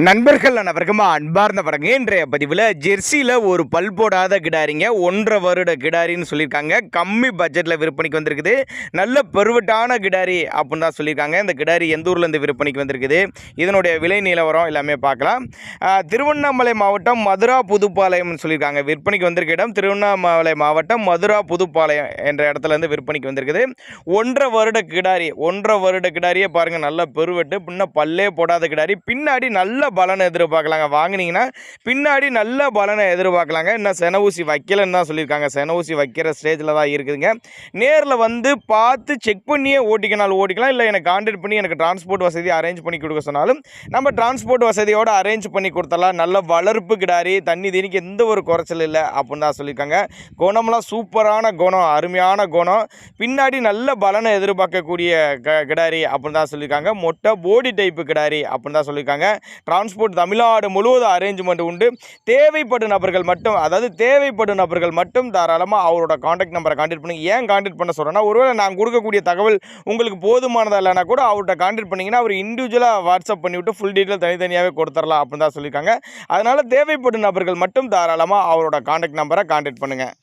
நண்பர்கள் அனைவருக்கும் அன்பார்ந்த வணக்கம். இன்றைய பதிவில் ஜெர்சியில் ஒரு பல் போடாத கிடாரிங்க 1.5 வருட கிடாரின்னு சொல்லியிருக்காங்க. கம்மி பட்ஜெட்டில் விற்பனைக்கு வந்திருக்குது. நல்ல பெருவட்டான கிடாரி அப்படின்னு தான் சொல்லியிருக்காங்க. இந்த கிடாரி எந்த ஊர்லேருந்து விற்பனைக்கு வந்திருக்குது, இதனுடைய விலை நிலவரம் எல்லாமே பார்க்கலாம். திருவண்ணாமலை மாவட்டம் மதுரா புதுப்பாளையம்னு சொல்லியிருக்காங்க. விற்பனைக்கு வந்திருக்க இடம் திருவண்ணாமலை மாவட்டம் மதுரா புதுப்பாளையம் என்ற இடத்துலேருந்து விற்பனைக்கு வந்திருக்குது. 1.5 வருட கிடாரி 1.5 வருட கிடாரியே பாருங்கள், நல்ல பெருவெட்டு, பின்ன பல்லே போடாத கிடாரி. பின்னாடி நல்ல பலனை எதிர்பார்க்கலாங்க. வாங்கினீங்கன்னா பின்னாடி நல்ல பலனை எதிர்பார்க்கலாங்க. இன்னும் சென ஊசி வைக்கலன்னு தான் சொல்லியிருக்காங்க. சென ஊசி வைக்கிற ஸ்டேஜில் தான் இருக்குதுங்க. நேரில் வந்து பார்த்து செக் பண்ணியே ஓட்டிக்கனாலும் ஓட்டிக்கலாம். இல்லை எனக்கு கான்டாக்ட் பண்ணி எனக்கு டிரான்ஸ்போர்ட் வசதி அரேஞ்ச் பண்ணி கொடுக்க சொன்னாலும் நம்ம டிரான்ஸ்போர்ட் வசதியோடு அரேஞ்ச் பண்ணி கொடுத்தலாம். நல்ல வளர்ப்பு கிடாரி, தண்ணி தீனிக்கு எந்த ஒரு குறைச்சல் இல்லை அப்படின்னு தான் சொல்லியிருக்காங்க. குணம்லாம் சூப்பரான குணம், அருமையான குணம். பின்னாடி நல்ல பலனை எதிர்பார்க்கக்கூடிய கிடாரி அப்படின்னு தான் சொல்லியிருக்காங்க. மொட்டை போடி டைப்பு கிடாரி அப்படின்னு தான் சொல்லியிருக்காங்க. டிரான்ஸ்போர்ட் தமிழ்நாடு முழுவதும் அரேஞ்ச்மெண்ட் உண்டு. தேவைப்படும் நபர்கள் மட்டும் தாராளமாக அவரோட காண்டாக்ட் நம்பரை கான்டாக்ட் பண்ணுங்க. ஏன் கான்டாக்ட் பண்ண சொல்கிறேன்னா, ஒருவேளை நான் கொடுக்கக்கூடிய தகவல் உங்களுக்கு போதுமானதாக இல்லைனா கூட அவர்கிட்ட கான்டாக்ட் பண்ணிங்கன்னா அவர் இண்டிவிஜுவலாக வாட்ஸ்அப் பண்ணிவிட்டு ஃபுல் டீட்டெயில் தனித்தனியாகவே கொடுத்துடலாம் அப்படின்னு தான் சொல்லியிருக்காங்க. அதனால் தேவைப்படும் நபர்கள் மட்டும் தாராளமாக அவரோட கான்டாக்ட் நம்பரை கான்டாக்ட் பண்ணுங்கள்.